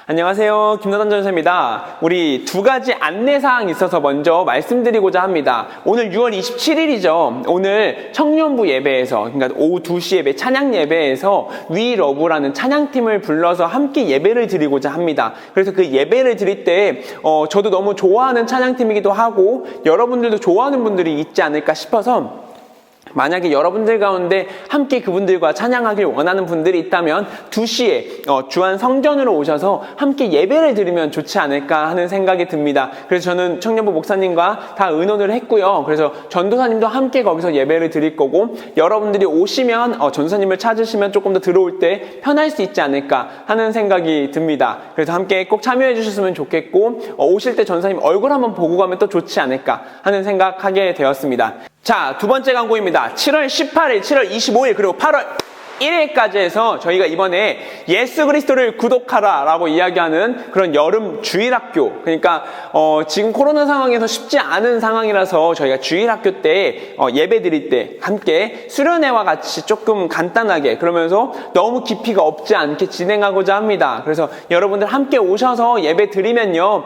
안녕하세요. 김노단 전사입니다. 우리 두 가지 안내사항이 있어서 먼저 말씀드리고자 합니다. 오늘 6월 27일이죠. 오늘 청년부 예배에서, 그러니까 오후 2시 예배, 찬양 예배에서 We Love라는 찬양팀을 불러서 함께 예배를 드리고자 합니다. 그래서 그 예배를 드릴 때 저도 너무 좋아하는 찬양팀이기도 하고 여러분들도 좋아하는 분들이 있지 않을까 싶어서 만약에 여러분들 가운데 함께 그분들과 찬양하길 원하는 분들이 있다면 2시에 주안 성전으로 오셔서 함께 예배를 드리면 좋지 않을까 하는 생각이 듭니다. 그래서 저는 청년부 목사님과 다 의논을 했고요. 그래서 전도사님도 함께 거기서 예배를 드릴 거고 여러분들이 오시면 전도사님을 찾으시면 조금 더 들어올 때 편할 수 있지 않을까 하는 생각이 듭니다. 그래서 함께 꼭 참여해 주셨으면 좋겠고 오실 때 전도사님 얼굴 한번 보고 가면 또 좋지 않을까 하는 생각하게 되었습니다. 자, 두 번째 광고입니다. 7월 18일, 7월 25일, 그리고 8월 1일까지 해서 저희가 이번에 예수 그리스도를 구독하라 라고 이야기하는 그런 여름 주일학교, 그러니까 지금 코로나 상황에서 쉽지 않은 상황이라서 저희가 주일학교 때 예배 드릴 때 함께 수련회와 같이 조금 간단하게 그러면서 너무 깊이가 없지 않게 진행하고자 합니다. 그래서 여러분들 함께 오셔서 예배 드리면요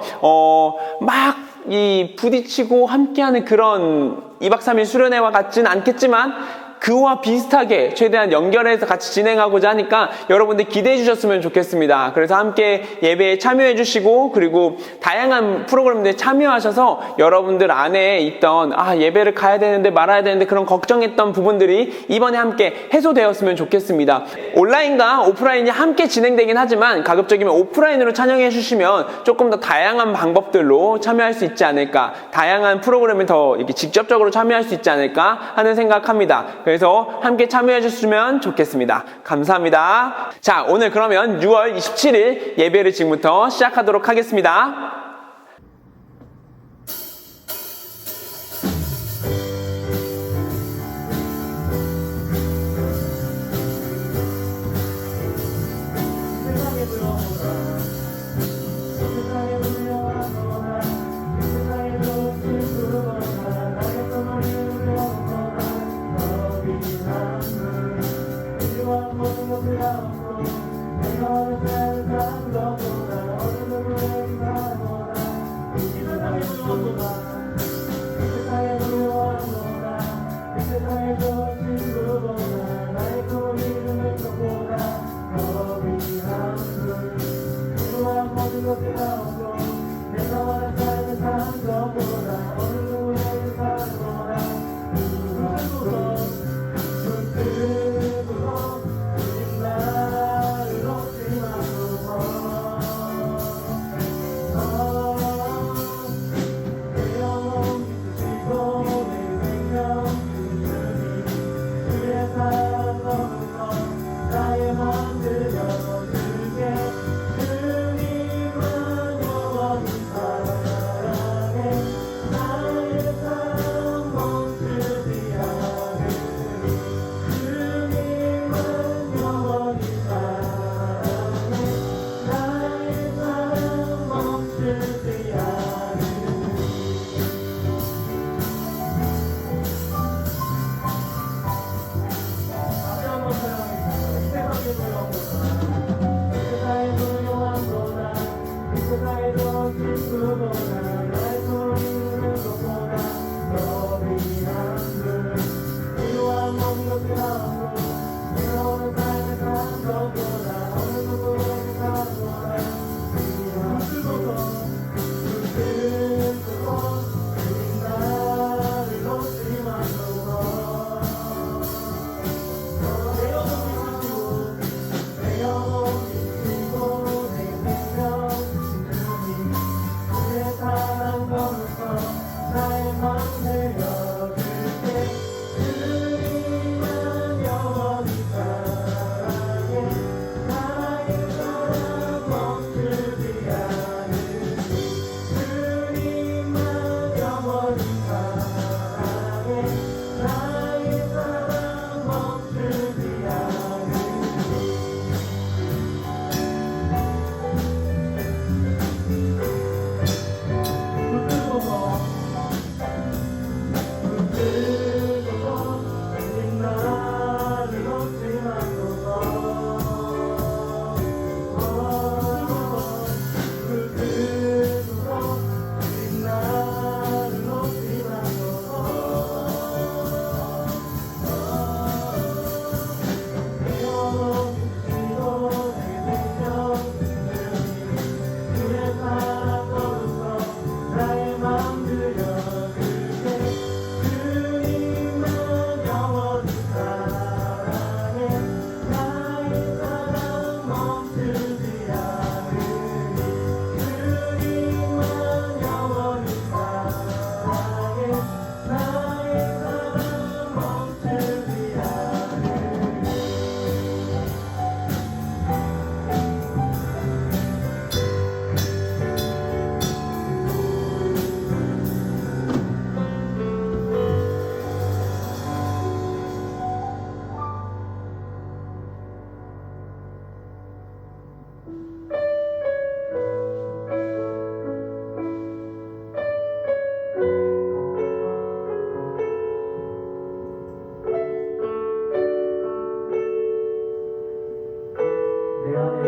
부딪히고 함께하는 그런 2박 3일 수련회와 같지는 않겠지만 그와 비슷하게 최대한 연결해서 같이 진행하고자 하니까 여러분들 기대해 주셨으면 좋겠습니다. 그래서 함께 예배에 참여해 주시고 그리고 다양한 프로그램들에 참여하셔서 여러분들 안에 있던 예배를 가야 되는데 말아야 되는데 그런 걱정했던 부분들이 이번에 함께 해소되었으면 좋겠습니다. 온라인과 오프라인이 함께 진행되긴 하지만 가급적이면 오프라인으로 찬양해 주시면 조금 더 다양한 방법들로 참여할 수 있지 않을까, 다양한 프로그램을 더 이렇게 직접적으로 참여할 수 있지 않을까 하는 생각합니다. 그래서 함께 참여해 주시면 좋겠습니다. 감사합니다. 자, 오늘 그러면 6월 27일 예배를 지금부터 시작하도록 하겠습니다. 내 안에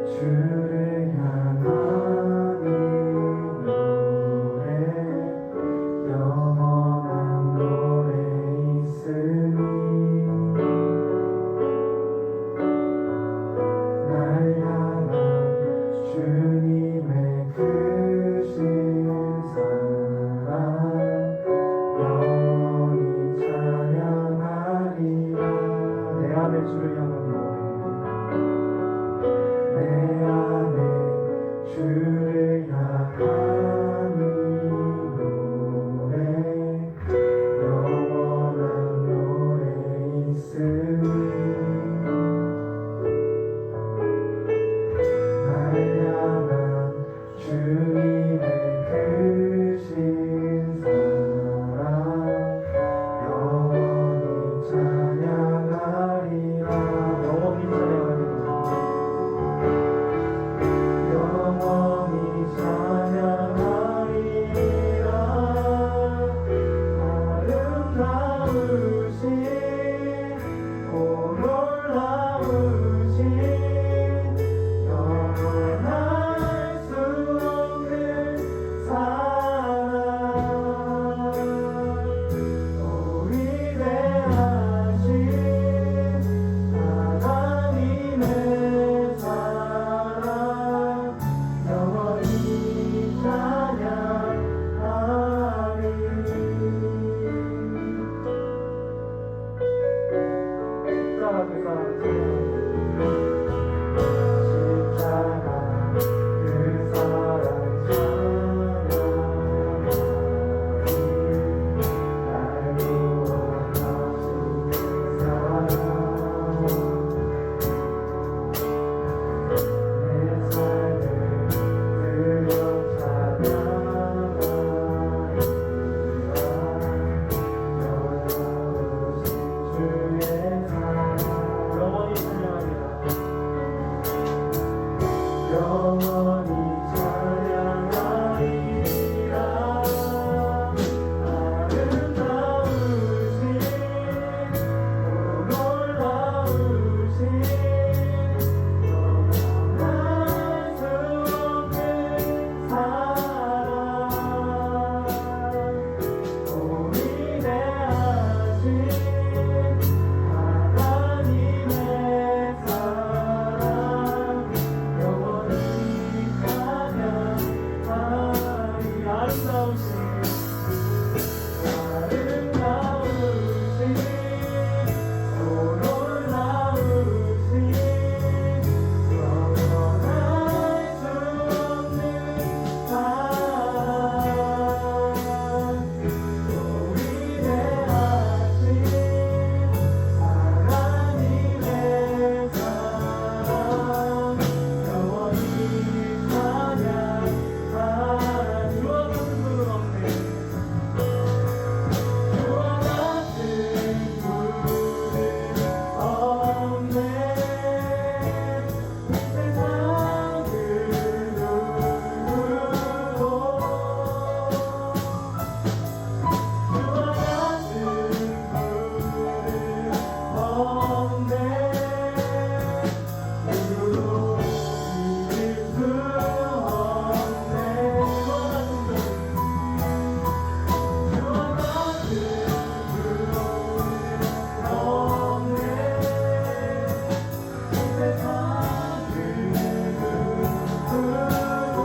주를 향하니 노래 영원한 노래 있으니 날 향한 주님의 크신 사랑 영원히 찬양하리라. 내 안에 주를 향한 노래 내 안에 주를 향하니 노래 영원한 노래 있으니 날 향한 주님의 크신 사랑 영원히 찬양하리라. 영원히 찬양하리라. 영원히 찬양하리라. 아름다우신 오 놀라우신 영원할 수 없는 사랑 오 위대하신 하나님의 사랑 영원히 찬양하리. 십자가 그 사랑 날 구원하신 그 사랑 내 삶을 들려 찬양하리라. 놀라우신 주의 사랑 영원히 찬양하리라. 영원히 찬양하리라. 아름다우신 오 놀라우신 영원할 수 없는 사랑 오 위대하신 하나님의 사랑 영원히 찬양하리. 아름다우신 오 놀라우신 영원할 수 없는 사랑 오 위대하신 하나님의 사랑 영원히 찬양하리. 주와 같은 분은 없네. 주와 같은 분은 없네. 세상을 누르고 주와 같은 분은 없네. 누구도 이길 수 없네. 주와 같은 분은 없네. 세상을 누르고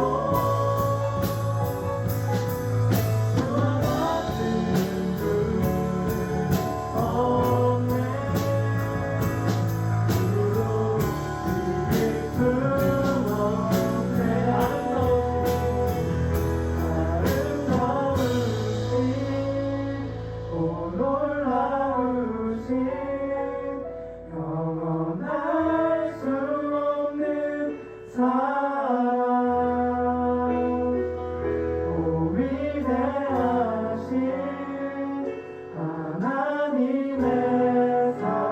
주와 같은 분은 없네. 누구도 이길 수 없네. 아름다우신 오 놀라우신 영원할 수 없는 사랑 오 위대하신 하나님의 사랑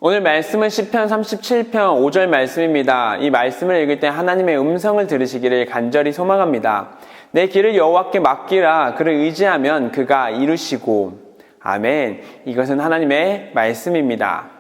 오늘 말씀은 시편 37편 5절 말씀입니다. 이 말씀을 읽을 때 하나님의 음성을 들으시기를 간절히 소망합니다. 내 길을 여호와께 맡기라. 그를 의지하면 그가 이루시고. 아멘. 이것은 하나님의 말씀입니다.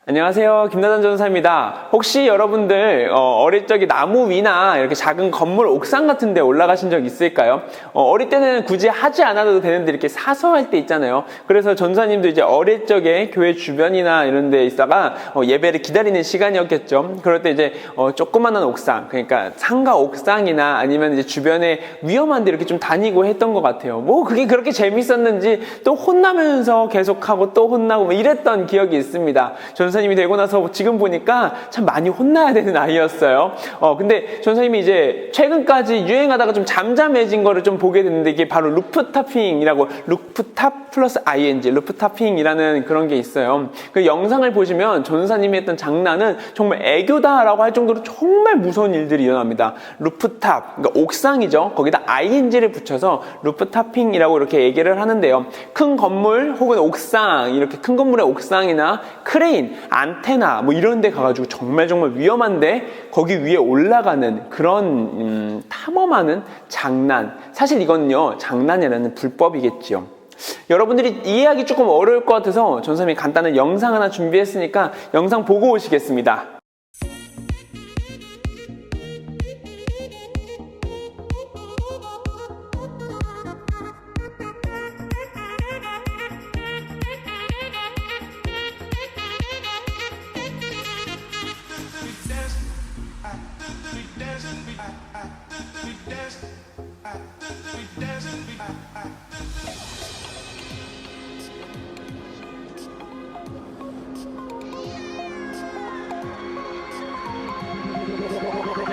안녕하세요. 김나단 전사입니다. 혹시 여러분들 어릴 적에 나무 위나 이렇게 작은 건물 옥상 같은 데 올라가신 적 있을까요? 어릴 때는 굳이 하지 않아도 되는데 이렇게 사서 할 때 있잖아요. 그래서 전사님도 이제 어릴 적에 교회 주변이나 이런 데 있다가 예배를 기다리는 시간이었겠죠. 그럴 때 이제 조그마한 옥상, 그러니까 상가 옥상이나 아니면 이제 주변에 위험한 데 이렇게 좀 다니고 했던 것 같아요. 뭐 그게 그렇게 재밌었는지 또 혼나면서 계속하고 또 혼나고 뭐 이랬던 기억이 있습니다. 전사님이 되고 나서 지금 보니까 참 많이 혼나야 되는 아이였어요. 근데 전사님이 이제 최근까지 유행하다가 좀 잠잠해진 거를 좀 보게 됐는데 이게 바로 루프탑핑이라고 루프탑 플러스 ing 루프탑핑이라는 그런 게 있어요. 그 영상을 보시면 전사님이 했던 장난은 정말 애교다라고 할 정도로 정말 무서운 일들이 일어납니다. 루프탑, 그러니까 옥상이죠. 거기다 ing를 붙여서 루프탑핑이라고 이렇게 얘기를 하는데요. 큰 건물 혹은 옥상, 이렇게 큰 건물의 옥상이나 크레인, 안테나 뭐 이런 데 가가지고 정말 위험한데 거기 위에 올라가는 그런 탐험하는 장난. 사실 이거는요 장난이라는 불법이겠지요. 여러분들이 이해하기 조금 어려울 것 같아서 전사님이 간단한 영상 하나 준비했으니까 영상 보고 오시겠습니다.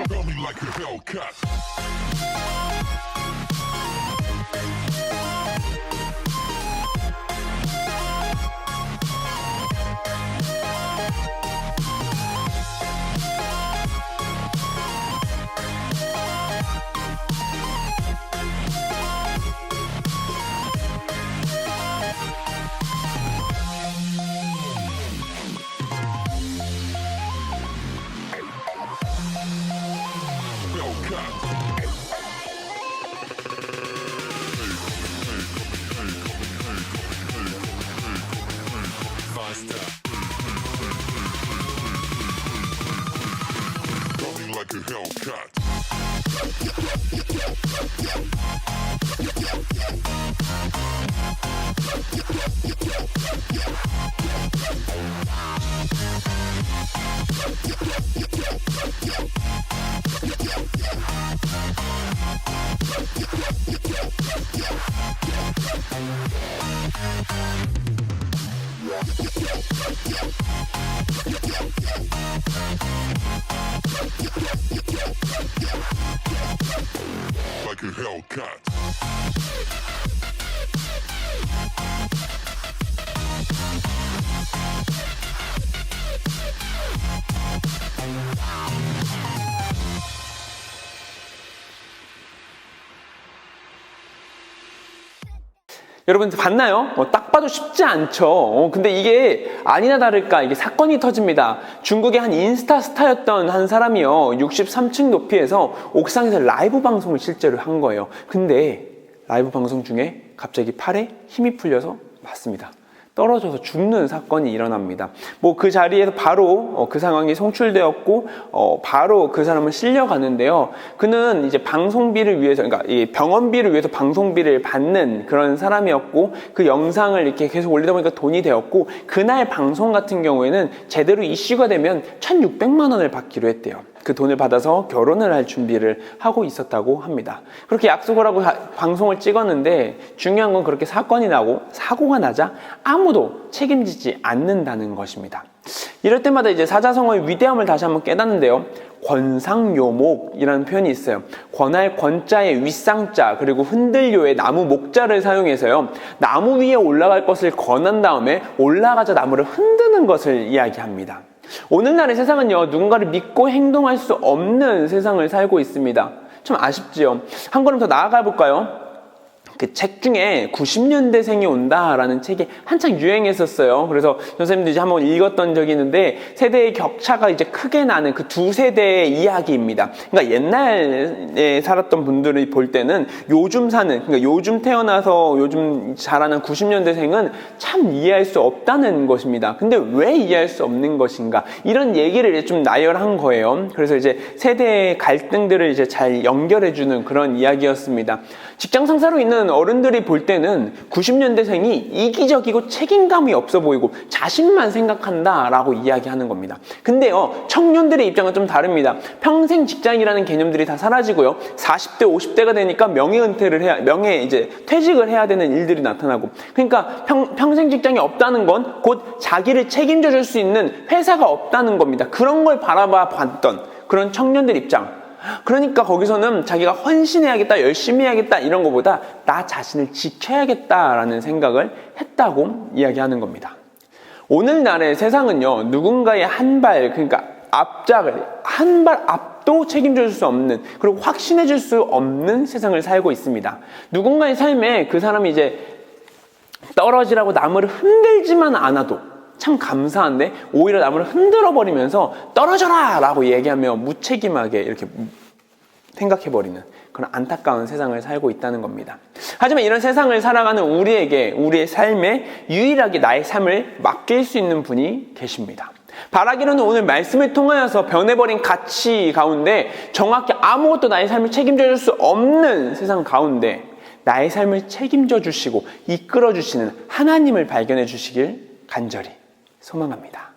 Felt me like a Hellcat. Felt me like a Hellcat. Like a Hellcat. 여러분 봤나요? 딱 봐도 쉽지 않죠. 근데 이게 아니나 다를까 이게 사건이 터집니다. 중국의 한 인스타 스타였던 한 사람이요 63층 높이에서 옥상에서 라이브 방송을 실제로 한 거예요. 근데 라이브 방송 중에 갑자기 팔에 힘이 풀려서 맞습니다. 떨어져서 죽는 사건이 일어납니다. 뭐 그 자리에서 바로 그 상황이 송출되었고 바로 그 사람을 실려가는데요. 그는 이제 방송비를 위해서, 그러니까 이 병원비를 위해서 방송비를 받는 그런 사람이었고 그 영상을 이렇게 계속 올리다 보니까 돈이 되었고 그날 방송 같은 경우에는 제대로 이슈가 되면 1,600만 원을 받기로 했대요. 그 돈을 받아서 결혼을 할 준비를 하고 있었다고 합니다. 그렇게 약속을 하고 방송을 찍었는데 중요한 건 그렇게 사건이 나고 사고가 나자 아무도 책임지지 않는다는 것입니다. 이럴 때마다 이제 사자성어의 위대함을 다시 한번 깨닫는데요. 권상요목이라는 표현이 있어요. 권할 권자의 윗상자 그리고 흔들요의 나무 목자를 사용해서요. 나무 위에 올라갈 것을 권한 다음에 올라가자 나무를 흔드는 것을 이야기합니다. 오늘날의 세상은요, 누군가를 믿고 행동할 수 없는 세상을 살고 있습니다. 좀 아쉽지요. 한 걸음 더 나아가 볼까요? 그 책 중에 90년대생이 온다라는 책이 한창 유행했었어요. 그래서 선생님도 이제 한번 읽었던 적이 있는데 세대의 격차가 이제 크게 나는 그 두 세대의 이야기입니다. 그러니까 옛날에 살았던 분들이 볼 때는 요즘 사는, 그러니까 요즘 태어나서 요즘 자라는 90년대생은 참 이해할 수 없다는 것입니다. 근데 왜 이해할 수 없는 것인가? 이런 얘기를 이제 좀 나열한 거예요. 그래서 이제 세대의 갈등들을 이제 잘 연결해주는 그런 이야기였습니다. 직장 상사로 있는 어른들이 볼 때는 90년대생이 이기적이고 책임감이 없어 보이고 자신만 생각한다라고 이야기하는 겁니다. 근데요, 청년들의 입장은 좀 다릅니다. 평생 직장이라는 개념들이 다 사라지고요. 40대, 50대가 되니까 이제 퇴직을 해야 되는 일들이 나타나고, 그러니까 평생 직장이 없다는 건 곧 자기를 책임져 줄 수 있는 회사가 없다는 겁니다. 그런 걸 바라봐 봤던 그런 청년들 입장. 그러니까 거기서는 자기가 헌신해야겠다, 열심히 해야겠다 이런 것보다 나 자신을 지켜야겠다라는 생각을 했다고 이야기하는 겁니다. 오늘날의 세상은요, 누군가의 그러니까 한 발 앞도 책임져 줄 수 없는, 그리고 확신해 줄 수 없는 세상을 살고 있습니다. 누군가의 삶에 그 사람이 이제 떨어지라고 남을 흔들지만 않아도 참 감사한데 오히려 남을 흔들어 버리면서 떨어져라 라고 얘기하며 무책임하게 이렇게 생각해버리는 그런 안타까운 세상을 살고 있다는 겁니다. 하지만 이런 세상을 살아가는 우리의 삶에 유일하게 나의 삶을 맡길 수 있는 분이 계십니다. 바라기로는 오늘 말씀을 통하여서 변해버린 가치 가운데 정확히 아무것도 나의 삶을 책임져 줄 수 없는 세상 가운데 나의 삶을 책임져 주시고 이끌어 주시는 하나님을 발견해 주시길 간절히 소망합니다.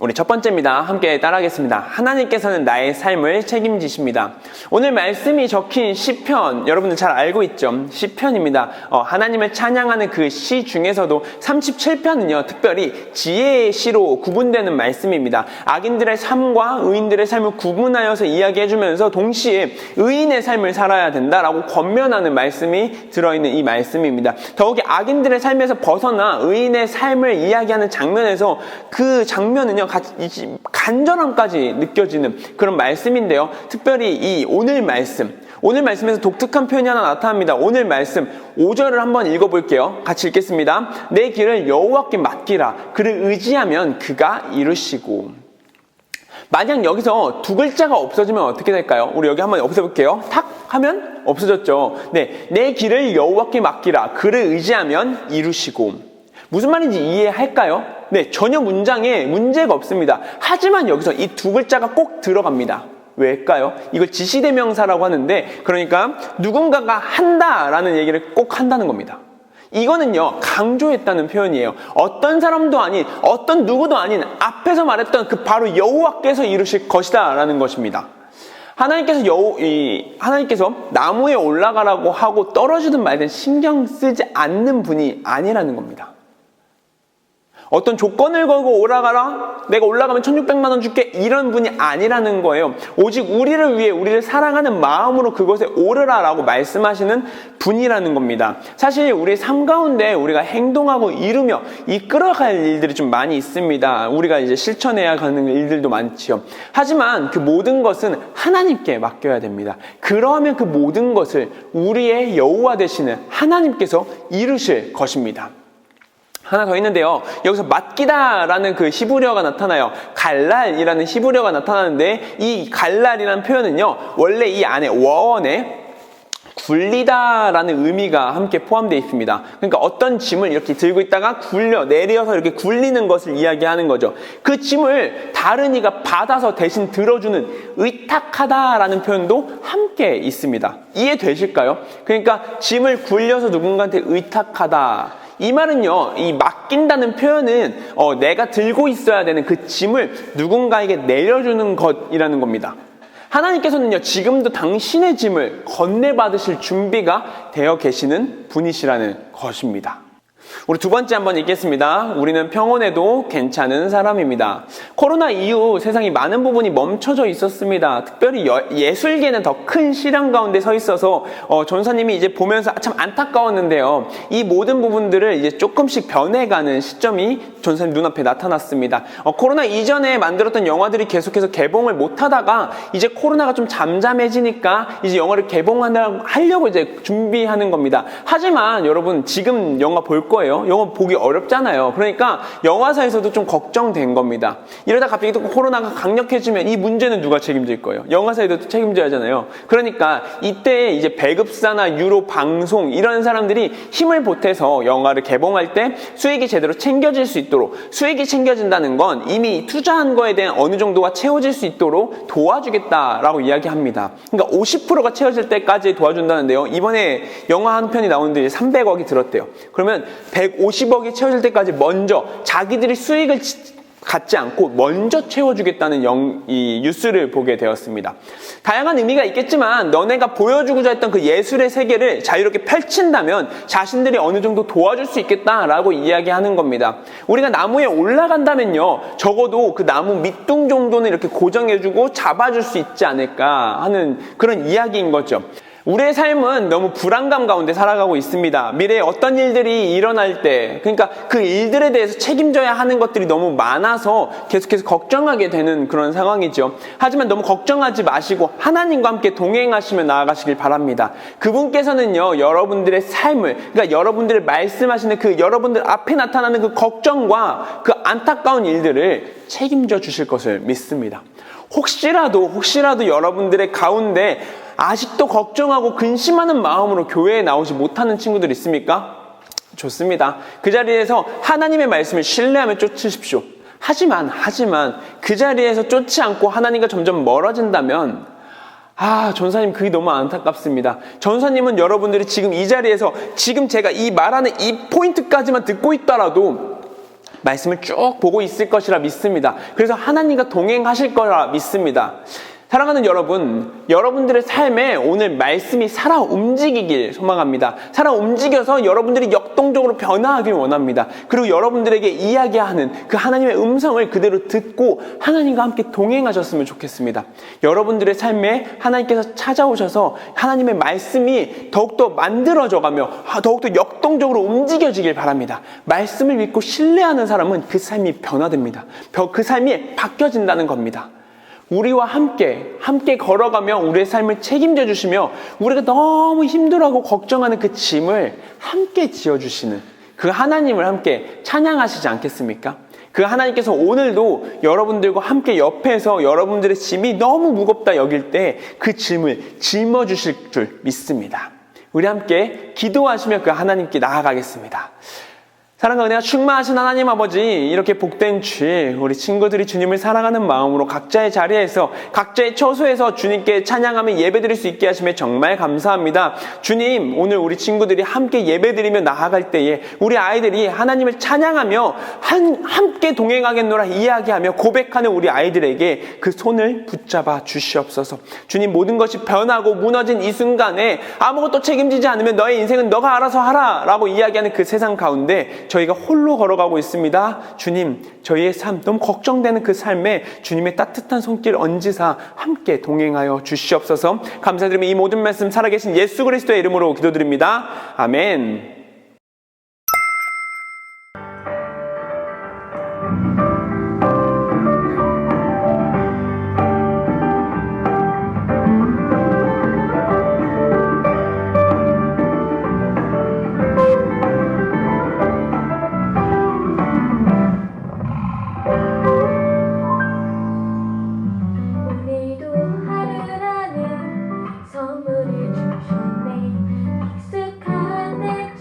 우리 첫 번째입니다. 함께 따라하겠습니다. 하나님께서는 나의 삶을 책임지십니다. 오늘 말씀이 적힌 시편, 여러분들 잘 알고 있죠? 시편입니다. 하나님을 찬양하는 그 시 중에서도 37편은요, 특별히 지혜의 시로 구분되는 말씀입니다. 악인들의 삶과 의인들의 삶을 구분하여서 이야기해주면서 동시에 의인의 삶을 살아야 된다라고 권면하는 말씀이 들어있는 이 말씀입니다. 더욱이 악인들의 삶에서 벗어나 의인의 삶을 이야기하는 장면에서 그 장면은요, 간절함까지 느껴지는 그런 말씀인데요. 특별히 이 오늘 말씀에서 독특한 표현이 하나 나타납니다. 오늘 말씀 5절을 한번 읽어볼게요. 같이 읽겠습니다. 내 길을 여호와께 맡기라. 그를 의지하면 그가 이루시고. 만약 여기서 두 글자가 없어지면 어떻게 될까요? 우리 여기 한번 없애볼게요. 탁 하면 없어졌죠. 네, 내 길을 여호와께 맡기라. 그를 의지하면 이루시고. 무슨 말인지 이해할까요? 네, 전혀 문장에 문제가 없습니다. 하지만 여기서 이 두 글자가 꼭 들어갑니다. 왜일까요? 이걸 지시대명사라고 하는데, 그러니까 누군가가 한다라는 얘기를 꼭 한다는 겁니다. 이거는요, 강조했다는 표현이에요. 어떤 사람도 아닌, 어떤 누구도 아닌 앞에서 말했던 그 바로 여호와께서 이루실 것이다 라는 것입니다. 하나님께서 나무에 올라가라고 하고 떨어지든 말든 신경 쓰지 않는 분이 아니라는 겁니다. 어떤 조건을 걸고 올라가라, 내가 올라가면 1600만 원 줄게, 이런 분이 아니라는 거예요. 오직 우리를 위해 우리를 사랑하는 마음으로 그것에 오르라라고 말씀하시는 분이라는 겁니다. 사실 우리의 삶 가운데 우리가 행동하고 이루며 이끌어갈 일들이 좀 많이 있습니다. 우리가 이제 실천해야 하는 일들도 많지요. 하지만 그 모든 것은 하나님께 맡겨야 됩니다. 그러면 그 모든 것을 우리의 여호와 되시는 하나님께서 이루실 것입니다. 하나 더 있는데요. 여기서 맡기다라는 그 히브리어가 나타나요. 갈랄이라는 히브리어가 나타나는데, 이 갈랄이라는 표현은요, 원래 이 안에 워원에 굴리다라는 의미가 함께 포함되어 있습니다. 그러니까 어떤 짐을 이렇게 들고 있다가 내려서 이렇게 굴리는 것을 이야기하는 거죠. 그 짐을 다른 이가 받아서 대신 들어주는 의탁하다라는 표현도 함께 있습니다. 이해되실까요? 그러니까 짐을 굴려서 누군가한테 의탁하다. 이 말은요, 이 맡긴다는 표현은 내가 들고 있어야 되는 그 짐을 누군가에게 내려주는 것이라는 겁니다. 하나님께서는요, 지금도 당신의 짐을 건네받으실 준비가 되어 계시는 분이시라는 것입니다. 우리 두 번째 한번 읽겠습니다. 우리는 평온해도 괜찮은 사람입니다. 코로나 이후 세상이 많은 부분이 멈춰져 있었습니다. 특별히 예술계는 더 큰 시련 가운데 서 있어서 전사님이 이제 보면서 참 안타까웠는데요. 이 모든 부분들을 이제 조금씩 변해가는 시점이 전사님 눈앞에 나타났습니다. 코로나 이전에 만들었던 영화들이 계속해서 개봉을 못하다가 이제 코로나가 좀 잠잠해지니까 이제 영화를 개봉하려고 이제 준비하는 겁니다. 하지만 여러분 지금 영화 볼 거예요. 영화 보기 어렵잖아요. 그러니까 영화사에서도 좀 걱정된 겁니다. 이러다 갑자기 또 코로나가 강력해지면 이 문제는 누가 책임질 거예요? 영화사에도 책임져야 하잖아요. 그러니까 이때 이제 배급사나 유로 방송 이런 사람들이 힘을 보태서 영화를 개봉할 때 수익이 제대로 챙겨질 수 있도록, 수익이 챙겨진다는 건 이미 투자한 거에 대한 어느 정도가 채워질 수 있도록 도와주겠다라고 이야기합니다. 그러니까 50%가 채워질 때까지 도와준다는데요. 이번에 영화 한 편이 나오는데 300억이 들었대요. 그러면 150억이 채워질 때까지 먼저 자기들이 수익을 갖지 않고 먼저 채워주겠다는 이 뉴스를 보게 되었습니다. 다양한 의미가 있겠지만 너네가 보여주고자 했던 그 예술의 세계를 자유롭게 펼친다면 자신들이 어느 정도 도와줄 수 있겠다라고 이야기하는 겁니다. 우리가 나무에 올라간다면요, 적어도 그 나무 밑둥 정도는 이렇게 고정해주고 잡아줄 수 있지 않을까 하는 그런 이야기인 거죠. 우리의 삶은 너무 불안감 가운데 살아가고 있습니다. 미래에 어떤 일들이 일어날 때, 그러니까 그 일들에 대해서 책임져야 하는 것들이 너무 많아서 계속해서 걱정하게 되는 그런 상황이죠. 하지만 너무 걱정하지 마시고 하나님과 함께 동행하시며 나아가시길 바랍니다. 그분께서는요, 여러분들의 삶을, 그러니까 여러분들의 말씀하시는 그 여러분들 앞에 나타나는 그 걱정과 그 안타까운 일들을 책임져 주실 것을 믿습니다. 혹시라도 여러분들의 가운데 아직도 걱정하고 근심하는 마음으로 교회에 나오지 못하는 친구들 있습니까? 좋습니다. 그 자리에서 하나님의 말씀을 신뢰하며 쫓으십시오. 하지만 그 자리에서 쫓지 않고 하나님과 점점 멀어진다면 전사님 그게 너무 안타깝습니다. 전사님은 여러분들이 지금 이 자리에서 지금 제가 이 말하는 이 포인트까지만 듣고 있더라도 말씀을 쭉 보고 있을 것이라 믿습니다. 그래서 하나님과 동행하실 거라 믿습니다. 사랑하는 여러분, 여러분들의 삶에 오늘 말씀이 살아 움직이길 소망합니다. 살아 움직여서 여러분들이 역동적으로 변화하길 원합니다. 그리고 여러분들에게 이야기하는 그 하나님의 음성을 그대로 듣고 하나님과 함께 동행하셨으면 좋겠습니다. 여러분들의 삶에 하나님께서 찾아오셔서 하나님의 말씀이 더욱더 만들어져가며 더욱더 역동적으로 움직여지길 바랍니다. 말씀을 믿고 신뢰하는 사람은 그 삶이 변화됩니다. 그 삶이 바뀌어진다는 겁니다. 우리와 함께 걸어가며 우리의 삶을 책임져 주시며 우리가 너무 힘들어하고 걱정하는 그 짐을 함께 지어주시는 그 하나님을 함께 찬양하시지 않겠습니까? 그 하나님께서 오늘도 여러분들과 함께 옆에서 여러분들의 짐이 너무 무겁다 여길 때 그 짐을 짊어주실 줄 믿습니다. 우리 함께 기도하시며 그 하나님께 나아가겠습니다. 사랑과 은혜가 충만하신 하나님 아버지, 이렇게 복된 주일 우리 친구들이 주님을 사랑하는 마음으로 각자의 자리에서 각자의 처소에서 주님께 찬양하며 예배드릴 수 있게 하시며 정말 감사합니다. 주님, 오늘 우리 친구들이 함께 예배드리며 나아갈 때에 우리 아이들이 하나님을 찬양하며 함께 동행하겠노라 이야기하며 고백하는 우리 아이들에게 그 손을 붙잡아 주시옵소서. 주님, 모든 것이 변하고 무너진 이 순간에 아무것도 책임지지 않으면 너의 인생은 너가 알아서 하라 라고 이야기하는 그 세상 가운데 저희가 홀로 걸어가고 있습니다. 주님, 저희의 삶, 너무 걱정되는 그 삶에 주님의 따뜻한 손길 얹으사 함께 동행하여 주시옵소서. 감사드리며 이 모든 말씀 살아계신 예수 그리스도의 이름으로 기도드립니다. 아멘. 선물을 주셨네. 익숙한 내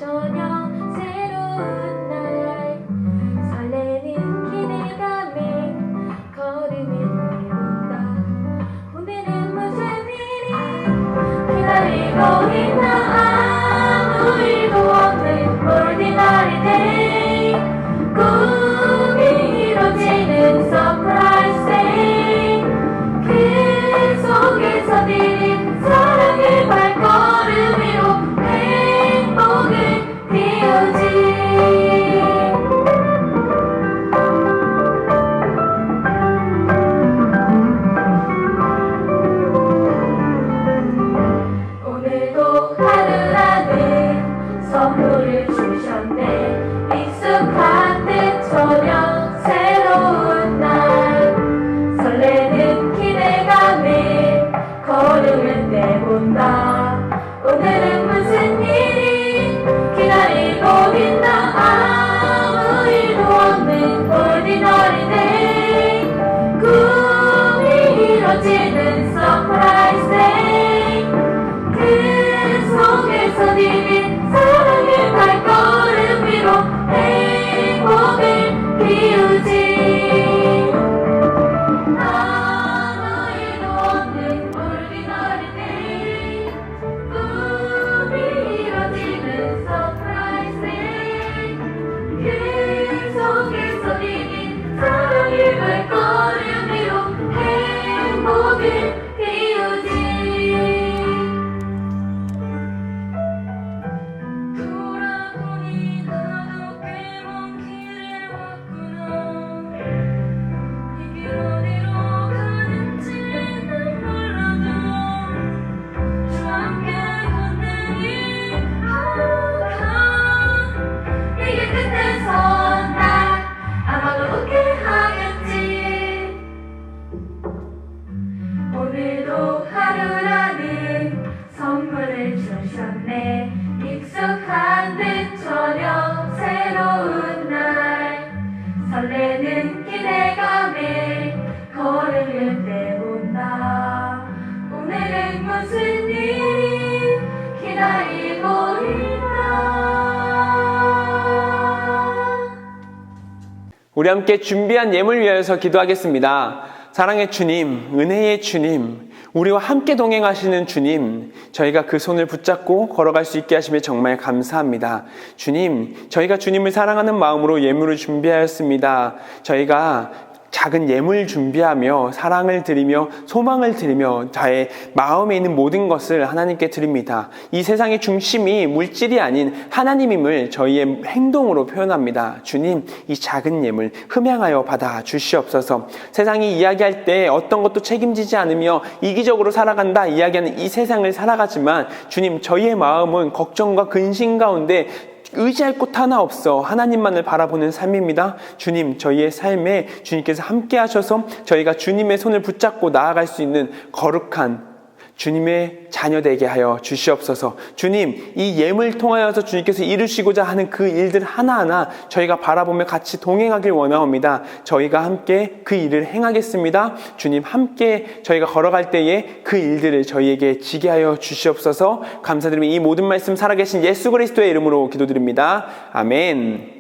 우리 함께 준비한 예물 위하여서 기도하겠습니다. 사랑의 주님, 은혜의 주님, 우리와 함께 동행하시는 주님, 저희가 그 손을 붙잡고 걸어갈 수 있게 하시며 정말 감사합니다. 주님, 저희가 주님을 사랑하는 마음으로 예물을 준비하였습니다. 저희가 작은 예물 준비하며 사랑을 드리며 소망을 드리며 저의 마음에 있는 모든 것을 하나님께 드립니다. 이 세상의 중심이 물질이 아닌 하나님임을 저희의 행동으로 표현합니다. 주님, 이 작은 예물 흠양하여 받아 주시옵소서. 세상이 이야기할 때 어떤 것도 책임지지 않으며 이기적으로 살아간다 이야기하는 이 세상을 살아가지만 주님, 저희의 마음은 걱정과 근심 가운데 의지할 곳 하나 없어 하나님만을 바라보는 삶입니다. 주님, 저희의 삶에 주님께서 함께 하셔서 저희가 주님의 손을 붙잡고 나아갈 수 있는 거룩한 주님의 자녀 되게 하여 주시옵소서. 주님, 이 예물 통하여서 주님께서 이루시고자 하는 그 일들 하나하나 저희가 바라보며 같이 동행하길 원하옵니다. 저희가 함께 그 일을 행하겠습니다. 주님, 함께 저희가 걸어갈 때에 그 일들을 저희에게 지게 하여 주시옵소서. 감사드리며 이 모든 말씀 살아계신 예수 그리스도의 이름으로 기도드립니다. 아멘.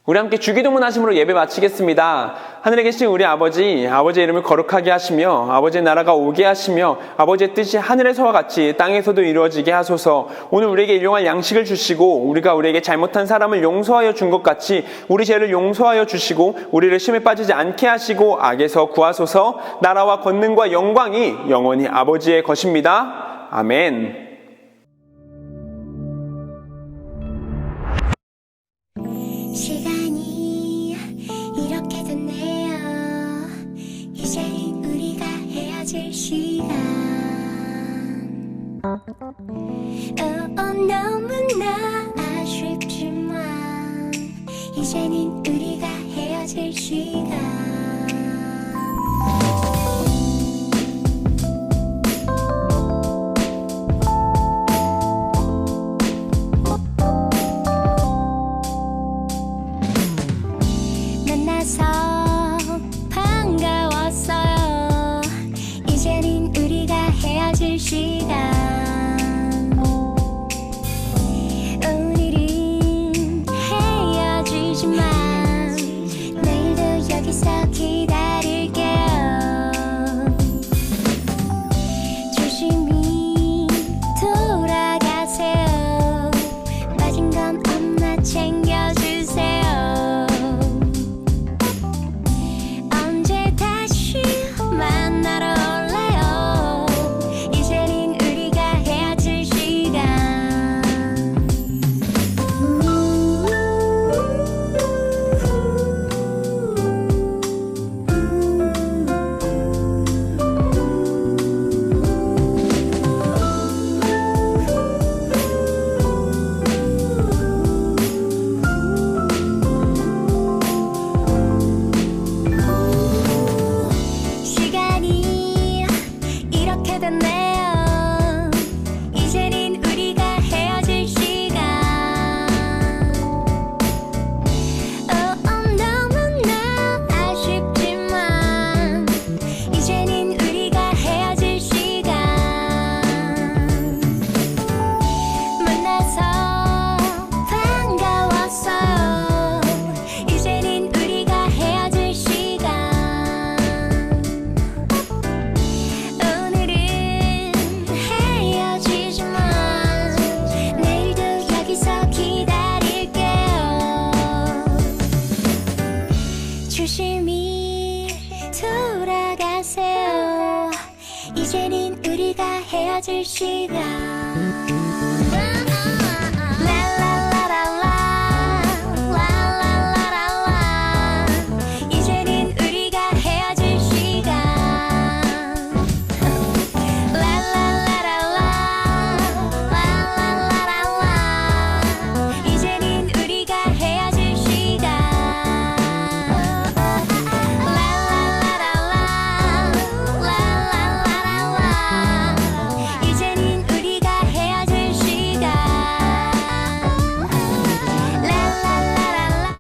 우리 함께 주기도문 하심으로 예배 마치겠습니다. 하늘에 계신 우리 아버지의 이름을 거룩하게 하시며 아버지의 나라가 오게 하시며 아버지의 뜻이 하늘에서와 같이 땅에서도 이루어지게 하소서. 오늘 우리에게 일용할 양식을 주시고 우리가 우리에게 잘못한 사람을 용서하여 준 것 같이 우리 죄를 용서하여 주시고 우리를 시험에 빠지지 않게 하시고 악에서 구하소서. 나라와 권능과 영광이 영원히 아버지의 것입니다. 아멘. 시간이 이렇게 됐네요. 이제 우리가 헤어질 시간. 너무나 아쉽지만 이제는 우리가 헤어질 시간. 만나서 반가웠어요. 이제는 우리가 헤어질 시간. 오늘은 헤어지지만 내일도 여기서 기다릴게요. 조심히 돌아가세요. 빠진 건 엄마 챙겨주세요. 언제 다시 만나러 올래요. 이제는 우리가 헤어질 시간. 시간이 이렇게 됐네요. 이제는 우리가 헤어질 시간. 너무나 아쉽지만 이제는 우리가 헤어질 시간. 만나서 반가웠어요. 이제는 우리가 헤어질 시간. 오늘은 헤어지지만 내일도 여기서 기다릴게요. 조심히 돌아가세요. 이제는 우리가 헤어질 시간.